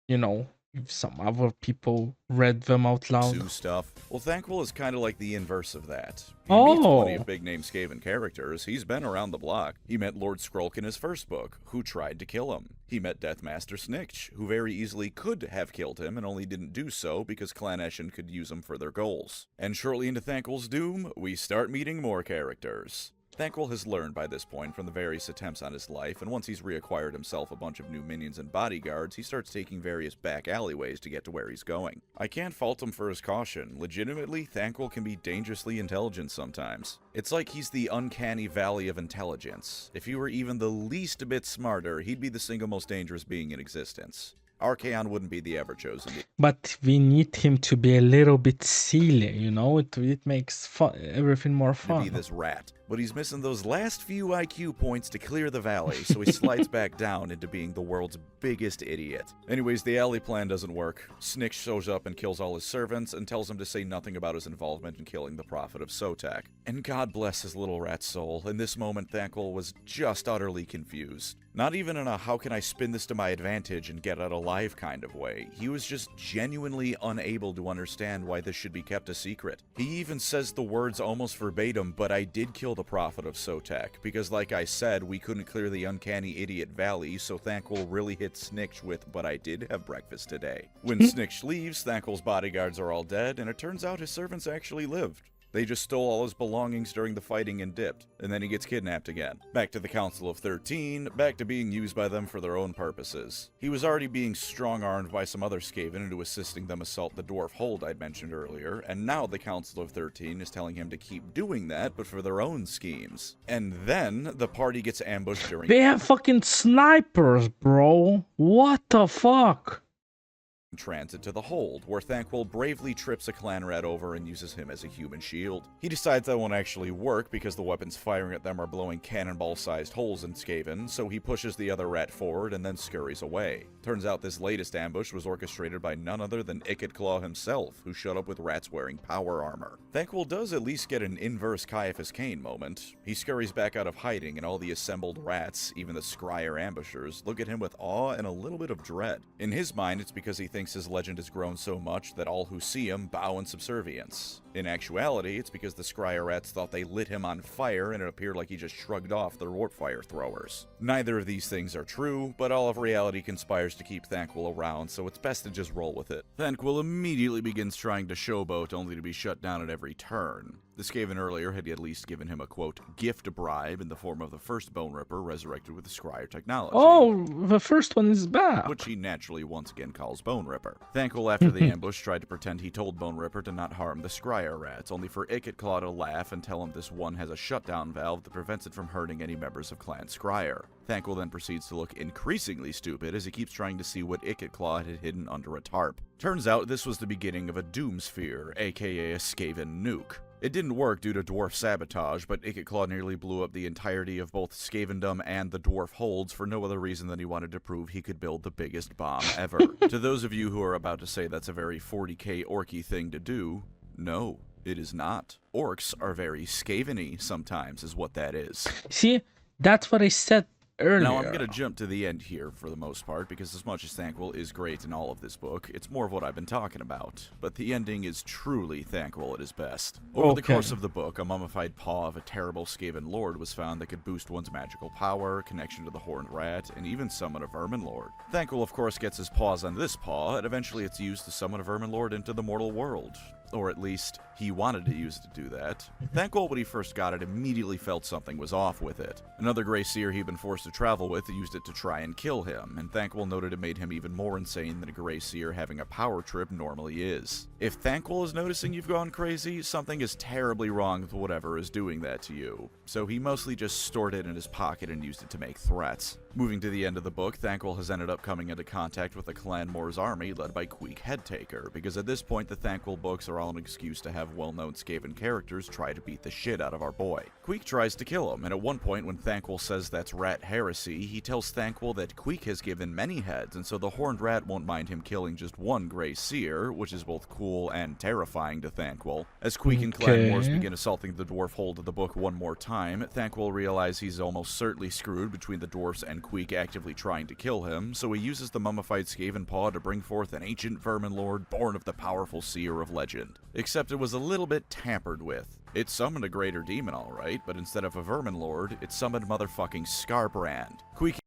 you know, some other people read them out loud. Stuff. Well, Thanquol is kind of like the inverse of that. He meets plenty of big-name Skaven characters. He's been around the block. He met Lord Skrulk in his first book, who tried to kill him. He met Deathmaster Snikch, who very easily could have killed him and only didn't do so because Clan Eshin could use him for their goals. And shortly into Thanquol's doom, we start meeting more characters. Thanquol has learned by this point from the various attempts on his life, and once he's reacquired himself a bunch of new minions and bodyguards, he starts taking various back alleyways to get to where he's going. I can't fault him for his caution. Legitimately, Thanquol can be dangerously intelligent sometimes. It's like he's the uncanny valley of intelligence. If he were even the least bit smarter, he'd be the single most dangerous being in existence. Archaon wouldn't be the ever-chosen. But we need him to be a little bit silly, you know? It makes everything more fun. To be this rat. But he's missing those last few IQ points to clear the valley, so he slides back down into being the world's biggest idiot. Anyways, the alley plan doesn't work. Snick shows up and kills all his servants and tells him to say nothing about his involvement in killing the prophet of Sotak. And God bless his little rat soul, in this moment Thanquol was just utterly confused. Not even in a how can I spin this to my advantage and get out alive kind of way. He was just genuinely unable to understand why this should be kept a secret. He even says the words almost verbatim, but I did kill the prophet of Sotak, because like I said, we couldn't clear the uncanny idiot valley, so Thanquol really hit Sniksh with, but I did have breakfast today. When Sniksh leaves, Thanquol's bodyguards are all dead, and it turns out his servants actually lived. They just stole all his belongings during the fighting and dipped, and then he gets kidnapped again. Back to the Council of 13, back to being used by them for their own purposes. He was already being strong-armed by some other Skaven into assisting them assault the dwarf hold I'd mentioned earlier, and now the Council of 13 is telling him to keep doing that, but for their own schemes. And then, the party gets ambushed during— They have fucking snipers, bro! What the fuck? transit to the hold, where Thanquol bravely trips a clan rat over and uses him as a human shield. He decides that won't actually work because the weapons firing at them are blowing cannonball-sized holes in Skaven, so he pushes the other rat forward and then scurries away. Turns out this latest ambush was orchestrated by none other than Claw himself, who showed up with rats wearing power armor. Thanquol does at least get an inverse Caiaphas Cain moment. He scurries back out of hiding, and all the assembled rats, even the scryer ambushers, look at him with awe and a little bit of dread. In his mind, it's because he thinks his legend has grown so much that all who see him bow in subservience. In actuality, it's because the scryer rats thought they lit him on fire and it appeared like he just shrugged off their warp fire throwers. Neither of these things are true, but all of reality conspires to keep Thanquol around, so it's best to just roll with it. Thanquol immediately begins trying to showboat, only to be shut down at every turn. The Skaven earlier had at least given him a, quote, gift bribe in the form of the first Bone Ripper resurrected with the Scryer technology. Oh, the first one is back. Which he naturally once again calls Bone Ripper. Thanquol, after the ambush, tried to pretend he told Bone Ripper to not harm the Scryer rats, only for Claw to laugh and tell him this one has a shutdown valve that prevents it from hurting any members of Clan Scryer. Thanquol then proceeds to look increasingly stupid as he keeps trying to see what Claw had hidden under a tarp. Turns out this was the beginning of a Doom Sphere, aka a Skaven nuke. It didn't work due to dwarf sabotage, but Claw nearly blew up the entirety of both Skavendom and the dwarf holds for no other reason than he wanted to prove he could build the biggest bomb ever. To those of you who are about to say that's a very 40k orky thing to do, no, it is not. Orcs are very Skaven-y sometimes, is what that is. See, that's what I said earlier. Now, I'm going to jump to the end here for the most part, because as much as Thanquol is great in all of this book, it's more of what I've been talking about. But the ending is truly Thanquol at his best. Over the course of the book, a mummified paw of a terrible Skaven lord was found that could boost one's magical power, connection to the horned rat, and even summon a vermin lord. Thanquol, of course, gets his paws on this paw, and eventually it's used to summon a vermin lord into the mortal world. Or at least, he wanted to use it to do that. Thanquol, when he first got it, immediately felt something was off with it. Another Grey Seer he'd been forced to travel with used it to try and kill him, and Thanquol noted it made him even more insane than a Grey Seer having a power trip normally is. If Thanquol is noticing you've gone crazy, something is terribly wrong with whatever is doing that to you. So he mostly just stored it in his pocket and used it to make threats. Moving to the end of the book, Thanquol has ended up coming into contact with the Clan Moor's army led by Queek Headtaker, because at this point the Thanquol books are all an excuse to have well-known Skaven characters try to beat the shit out of our boy. Queek tries to kill him, and at one point when Thanquol says that's rat heresy, he tells Thanquol that Queek has given many heads, and so the horned rat won't mind him killing just one Grey Seer, which is both cool and terrifying to Thanquol. As Queek and Clan Moors begin assaulting the dwarf hold of the book one more time, Thanquol realizes he's almost certainly screwed between the dwarfs and Queek actively trying to kill him, so he uses the mummified Skaven paw to bring forth an ancient vermin lord born of the powerful Seer of legend. Except it was a little bit tampered with. It summoned a greater demon alright, but instead of a vermin lord, it summoned motherfucking Scarbrand. Queek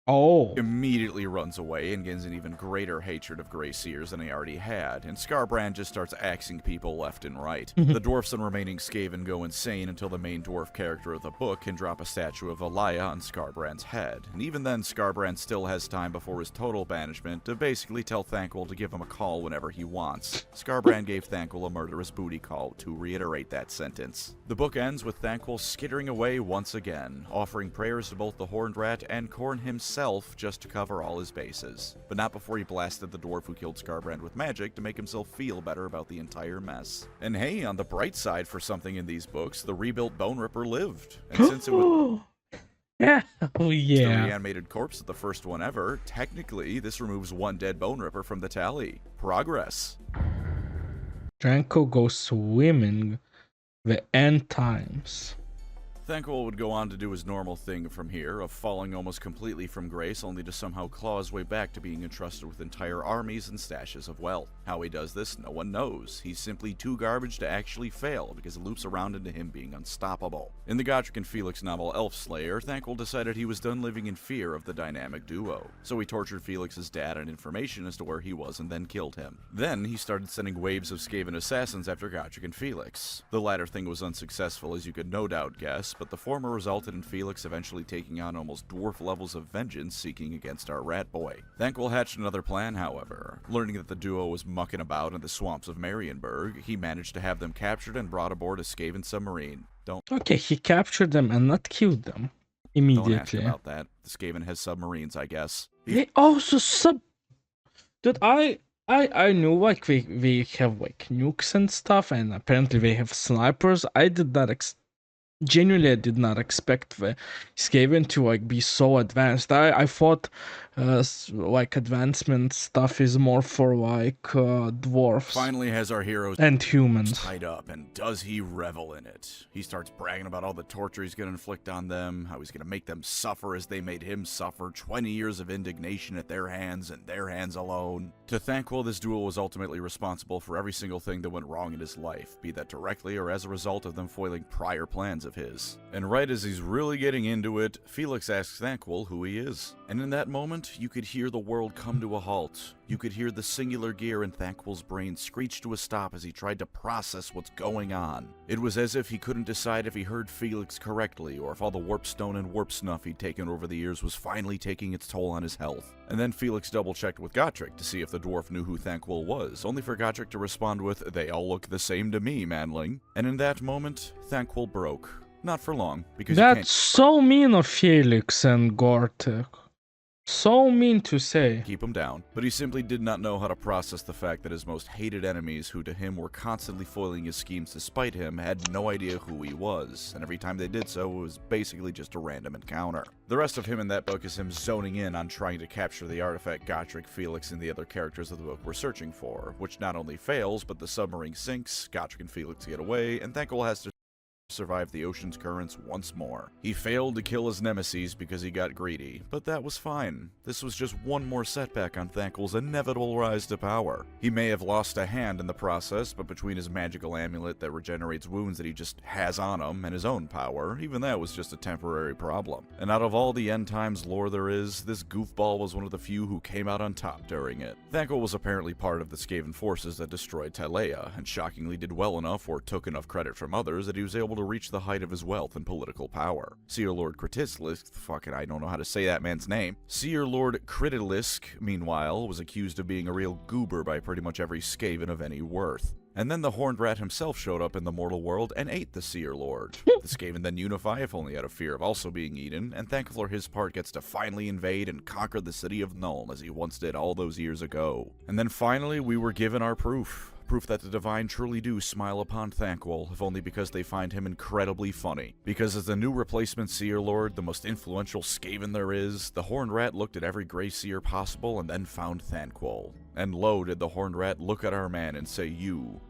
Oh. Immediately runs away and gains an even greater hatred of Grey Seers than he already had, and Skarbrand just starts axing people left and right. The dwarfs and remaining Skaven go insane until the main dwarf character of the book can drop a statue of Alaya on Skarbrand's head, and even then Skarbrand still has time before his total banishment to basically tell Thanquol to give him a call whenever he wants. Skarbrand gave Thanquol a murderous booty call to reiterate that sentence. The book ends with Thanquol skittering away once again, offering prayers to both the Horned Rat and Khorne himself just to cover all his bases. But not before he blasted the dwarf who killed Skarbrand with magic to make himself feel better about the entire mess. And hey, on the bright side for something in these books, the rebuilt Bone Ripper lived. And since it was yeah. Oh, the yeah. reanimated corpse of the first one ever, technically this removes one dead Bone Ripper from the tally. Progress. Thanquol goes swimming the end times. Thanquol would go on to do his normal thing from here, of falling almost completely from grace only to somehow claw his way back to being entrusted with entire armies and stashes of wealth. How he does this, no one knows. He's simply too garbage to actually fail, because it loops around into him being unstoppable. In the Gotrek and Felix novel Elf Slayer, Thanquol decided he was done living in fear of the dynamic duo, so he tortured Felix's dad and information as to where he was and then killed him. Then he started sending waves of Skaven assassins after Gotrek and Felix. The latter thing was unsuccessful, as you could no doubt guess, but the former resulted in Felix eventually taking on almost dwarf levels of vengeance seeking against our rat boy. Thanquol hatched another plan, however. Learning that the duo was mucking about in the swamps of Marienburg, he managed to have them captured and brought aboard a Skaven submarine. Okay, he captured them and not killed them immediately. Don't ask about that. The Skaven has submarines, I guess. They also Dude, I knew like we have like nukes and stuff, and apparently they have snipers. I did not genuinely I did not expect the Skaven to like be so advanced. I thought like advancement stuff is more for like dwarfs. Finally has our heroes and humans tied up, and does he revel in it? He starts bragging about all the torture he's going to inflict on them, how he's going to make them suffer as they made him suffer, 20 years of indignation at their hands and their hands alone. To Thanquol, this duel was ultimately responsible for every single thing that went wrong in his life, be that directly or as a result of them foiling prior plans of his. And right as he's really getting into it, Felix asks Thanquol who he is. And in that moment, you could hear the world come to a halt. You could hear the singular gear in Thanquol's brain screech to a stop as he tried to process what's going on. It was as if he couldn't decide if he heard Felix correctly, or if all the warpstone and warp snuff he'd taken over the years was finally taking its toll on his health. And then Felix double-checked with Gotrek to see if the dwarf knew who Thanquol was, only for Gotrek to respond with, "They all look the same to me, manling." And in that moment, Thanquol broke. Not for long, because that's so mean of Felix and Gotrek. So mean to say. Keep him down. But he simply did not know how to process the fact that his most hated enemies, who to him were constantly foiling his schemes to spite him, had no idea who he was, and every time they did so, it was basically just a random encounter. The rest of him in that book is him zoning in on trying to capture the artifact Gotrek, Felix, and the other characters of the book were searching for, which not only fails, but the submarine sinks, Gotrek and Felix get away, and Thanquol has to survive the ocean's currents once more. He failed to kill his nemesis because he got greedy, but that was fine. This was just one more setback on Thanquol's inevitable rise to power. He may have lost a hand in the process, but between his magical amulet that regenerates wounds that he just has on him and his own power, even that was just a temporary problem. And out of all the end times lore there is, this goofball was one of the few who came out on top during it. Thanquol was apparently part of the Skaven forces that destroyed Tylea, and shockingly did well enough or took enough credit from others that he was able to reach the height of his wealth and political power. Seer Lord Critislisk, I don't know how to say that man's name. Seer Lord Critislisk, meanwhile, was accused of being a real goober by pretty much every Skaven of any worth. And then the Horned Rat himself showed up in the mortal world and ate the Seer Lord. The Skaven then unify, if only out of fear of also being eaten, and Thanquol for his part gets to finally invade and conquer the city of Nuln as he once did all those years ago. And then finally we were given our proof. Proof that the Divine truly do smile upon Thanquol, if only because they find him incredibly funny. Because as the new replacement Seer Lord, the most influential Skaven there is, the Horned Rat looked at every Grey Seer possible and then found Thanquol. And lo did the Horned Rat look at our man and say, You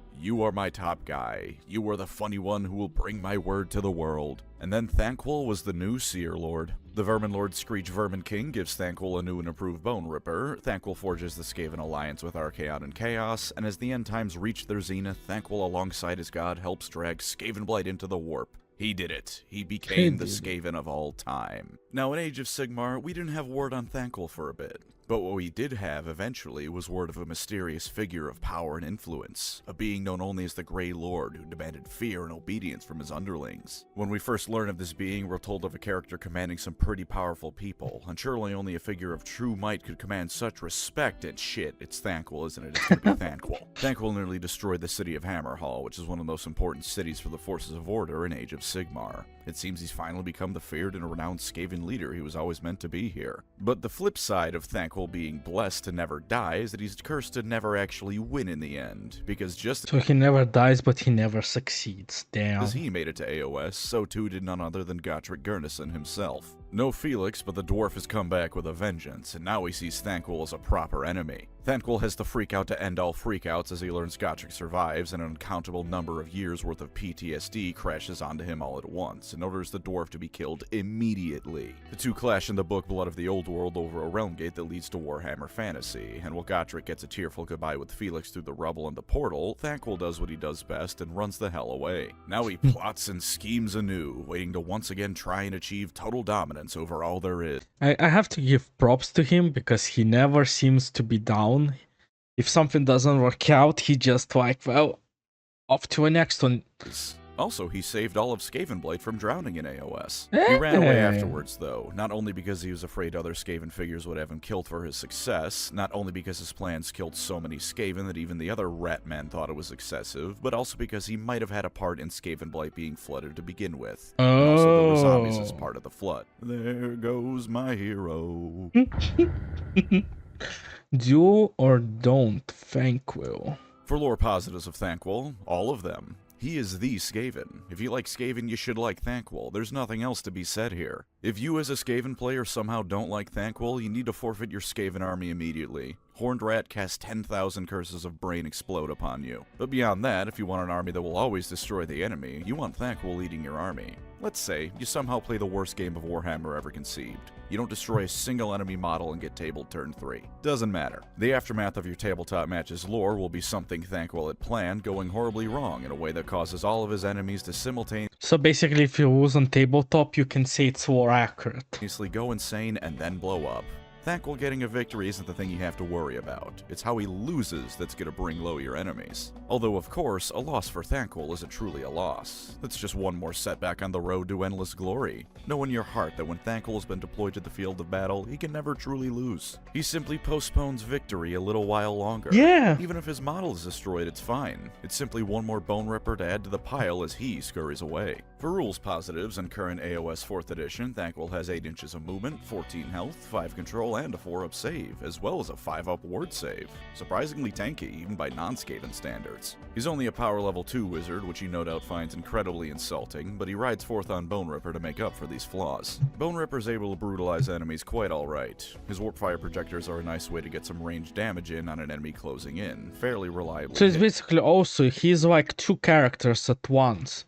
are my top guy. You are the funny one who will bring my word to the world." And then Thanquol was the new Seer Lord. The Vermin Lord Screech Vermin King gives Thanquol a new and improved Bone Ripper. Thanquol forges the Skaven alliance with Archaon and Chaos, and as the end times reach their zenith, Thanquol alongside his god helps drag Skaven Blight into the warp. He did it. He He became the did it. Skaven of all time. Now, in Age of Sigmar, we didn't have word on Thanquol for a bit. But what we did have, eventually, was word of a mysterious figure of power and influence, a being known only as the Grey Lord who demanded fear and obedience from his underlings. When we first learn of this being, we're told of a character commanding some pretty powerful people, and surely only a figure of true might could command such respect, and shit, it's Thanquol, isn't it? It's gonna be Thanquol. Thanquol nearly destroyed the city of Hammerhall, which is one of the most important cities for the forces of order in Age of Sigmar. It seems he's finally become the feared and renowned Skaven leader he was always meant to be here. But the flip side of Thanquol being blessed to never die is that he's cursed to never actually win in the end, because just So he never dies, but he never succeeds. Damn. as he made it to AOS, so too did none other than Gotrek himself. No Felix, but the dwarf has come back with a vengeance, and now he sees Thanquol as a proper enemy. Thanquol has the freakout to end all freakouts as he learns Gotrek survives, and an uncountable number of years worth of PTSD crashes onto him all at once, and orders the dwarf to be killed immediately. The two clash in the book Blood of the Old World over a realm gate that leads to Warhammer Fantasy, and while Gotrek gets a tearful goodbye with Felix through the rubble and the portal, Thanquol does what he does best and runs the hell away. Now he plots and schemes anew, waiting to once again try and achieve total dominance over all there is. I have to give props to him because he never seems to be down. If something doesn't work out, he just like, well, off to a next one. Also, he saved all of Skavenblight from drowning in AOS. He ran away Hey. afterwards, though, not only because he was afraid other Skaven figures would have him killed for his success, not only because his plans killed so many Skaven that even the other rat men thought it was excessive, but also because he might have had a part in Skavenblight being flooded to begin with. And also there were zombies as part of the flood. There goes my hero. Do or don't, Thanquol. For lore positives of Thanquol, all of them. He is the Skaven. If you like Skaven, you should like Thanquol. There's nothing else to be said here. If you as a Skaven player somehow don't like Thanquol, you need to forfeit your Skaven army immediately. Horned Rat casts 10,000 curses of brain explode upon you. But beyond that, if you want an army that will always destroy the enemy, you want Thanquol leading your army. Let's say you somehow play the worst game of Warhammer ever conceived. You don't destroy a single enemy model and get tabled turn 3. Doesn't matter. The aftermath of your tabletop match's lore will be something Thanquol had planned going horribly wrong in a way that causes all of his enemies to simultaneously So basically, if you lose on tabletop, you can say it's war accurate. go insane and then blow up. Thanquol getting a victory isn't the thing you have to worry about. It's how he loses that's gonna bring low your enemies. Although, of course, a loss for Thanquol isn't truly a loss. That's just one more setback on the road to endless glory. Know in your heart that when Thanquol has been deployed to the field of battle, he can never truly lose. He simply postpones victory a little while longer. Yeah. Even if his model is destroyed, it's fine. It's simply one more Bone Ripper to add to the pile as he scurries away. For rules positives and current AOS 4th edition, Thanquol has 8 inches of movement, 14 health, 5 control, and a 4-up save, as well as a 5-up ward save. Surprisingly tanky, even by non-Skaven standards. He's only a power level 2 wizard, which he no doubt finds incredibly insulting, but he rides forth on Bone Ripper to make up for these flaws. Bone Ripper's able to brutalize enemies quite alright. His warp fire projectors are a nice way to get some ranged damage in on an enemy closing in, fairly reliably. So it's basically also, he's like 2 characters at once.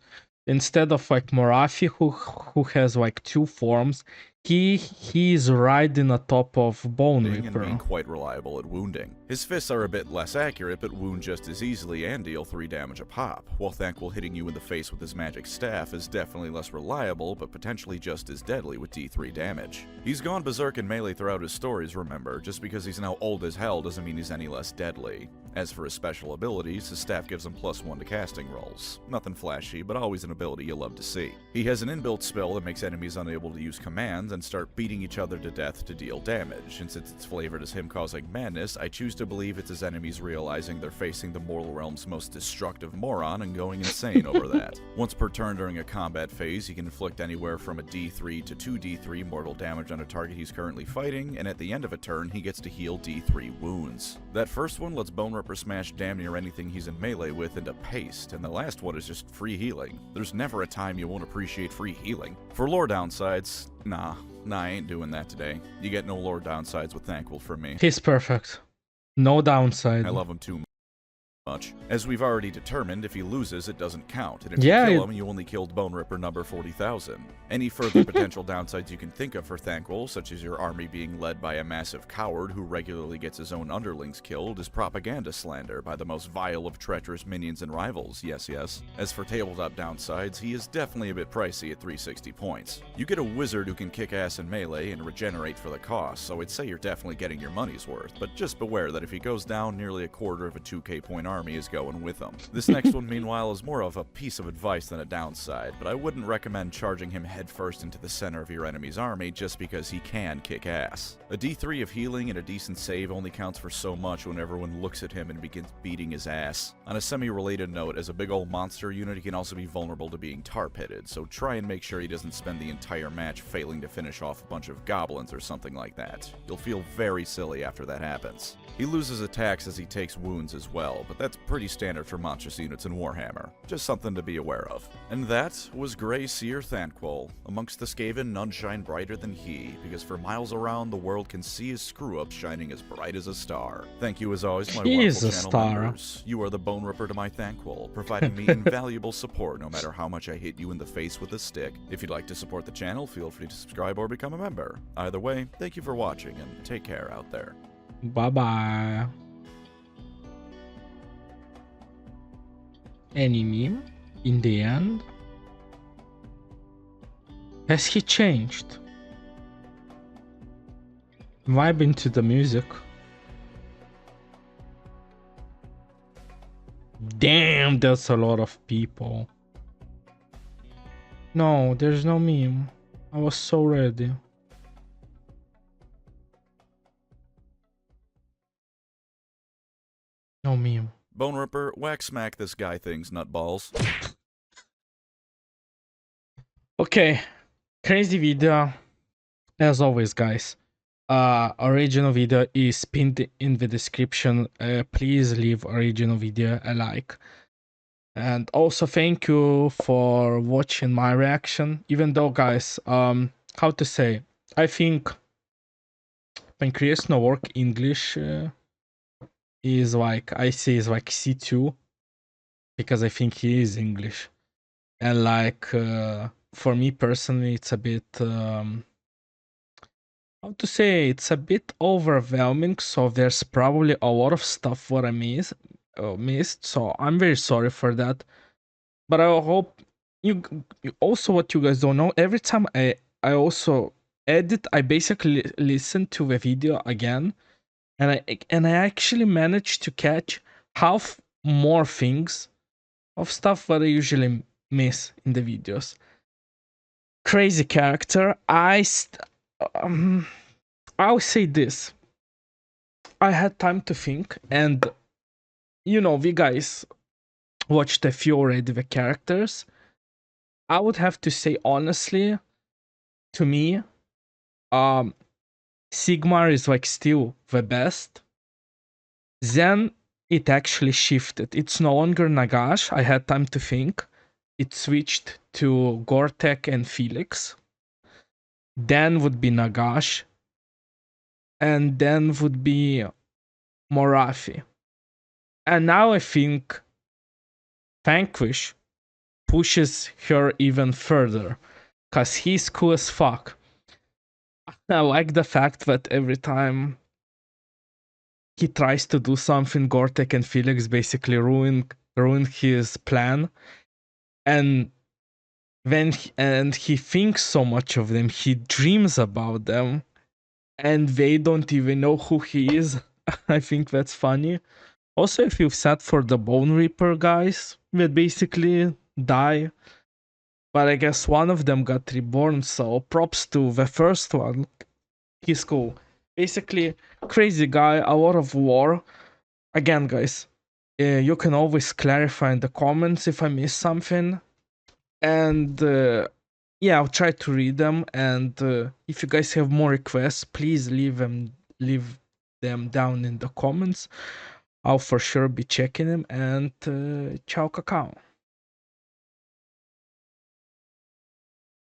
Instead of like Morathi, who has like 2 forms, he's riding atop of Bone and Reaper. being quite reliable at wounding. His fists are a bit less accurate, but wound just as easily and deal 3 damage a pop, while Thanquol hitting you in the face with his magic staff is definitely less reliable, but potentially just as deadly with D3 damage. He's gone berserk in melee throughout his stories, remember, just because he's now old as hell doesn't mean he's any less deadly. As for his special abilities, his staff gives him +1 to casting rolls. Nothing flashy, but always an ability you love to see. He has an inbuilt spell that makes enemies unable to use commands and start beating each other to death to deal damage, and since it's flavored as him causing madness, I choose to believe it's his enemies realizing they're facing the mortal realm's most destructive moron and going insane over that. Once per turn during a combat phase, he can inflict anywhere from a D3 to 2d3 mortal damage on a target he's currently fighting, and at the end of a turn, he gets to heal D3 wounds. That first one lets Bone Ripper smash damn near anything he's in melee with into paste, and the last one is just free healing. There's never a time you won't appreciate free healing. For lore downsides, nah, I ain't doing that today. You get no lore downsides with Thanquol from me. He's perfect. No downside. I love him too much. much. As we've already determined, if he loses, it doesn't count, and if Yeah, you kill him, you only killed Bone Ripper number 40,000. Any further potential downsides you can think of for Thanquol, such as your army being led by a massive coward who regularly gets his own underlings killed, is propaganda slander by the most vile of treacherous minions and rivals, yes. As for tabletop downsides, he is definitely a bit pricey at 360 points. You get a wizard who can kick ass in melee and regenerate for the cost, so I'd say you're definitely getting your money's worth, but just beware that if he goes down, nearly a quarter of a 2k point army is going with him. This next one, meanwhile, is more of a piece of advice than a downside, but I wouldn't recommend charging him headfirst into the center of your enemy's army just because he can kick ass. A D3 of healing and a decent save only counts for so much when everyone looks at him and begins beating his ass. On a semi-related note, as a big old monster unit, he can also be vulnerable to being tar-pitted, so try and make sure he doesn't spend the entire match failing to finish off a bunch of goblins or something like that. You'll feel very silly after that happens. He loses attacks as he takes wounds as well, but that's pretty standard for monstrous units in Warhammer. Just something to be aware of. And that was Grey Seer Thanquol. Amongst the Skaven, none shine brighter than he, because for miles around, the world can see his screw-up shining as bright as a star. Thank you as always, my wonderful channel members. You are the Bone Ripper to my Thanquol, providing me invaluable support no matter how much I hit you in the face with a stick. If you'd like to support the channel, feel free to subscribe or become a member. Either way, thank you for watching, and take care out there. Bye-bye. Any meme? In the end? Has he changed? Vibing to the music. Damn, that's a lot of people. No, there's no meme. I was so ready. No meme. Bone Ripper, whack smack this guy thing's nutballs. Okay, crazy video. As always, guys. Original video is pinned in the description. Please leave original video a like. And also thank you for watching my reaction. Even though, guys, how to say, I think Pancreas no work English is like, I say is like C2, because I think he is English. And like, for me personally, it's a bit, how to say, it's a bit overwhelming, so there's probably a lot of stuff what I missed, so I'm very sorry for that. But I hope you also, what you guys don't know, every time I also edit, I basically listen to the video again, and I actually managed to catch half more things of stuff that I usually miss in the videos. Crazy character. I'll say this. I had time to think, and you know, we guys watched a few already, the characters. I would have to say honestly, to me, Sigmar is like still the best. Then it actually shifted. It's no longer Nagash. I had time to think. It switched to Gotrek and Felix. Then would be Nagash. And then would be Morathi. And now I think Vanquish pushes her even further, because he's cool as fuck. I like the fact that every time he tries to do something, Gotrek and Felix basically ruin his plan. And he thinks so much of them, he dreams about them, and they don't even know who he is. I think that's funny. Also, if you've sat for the Bone Reaper guys, that basically die. But I guess one of them got reborn, so props to the first one. He's cool. Basically, crazy guy, a lot of war. Again, guys, you can always clarify in the comments if I miss something. And yeah, I'll try to read them. And if you guys have more requests, please leave them down in the comments. I'll for sure be checking them. And ciao, cacao.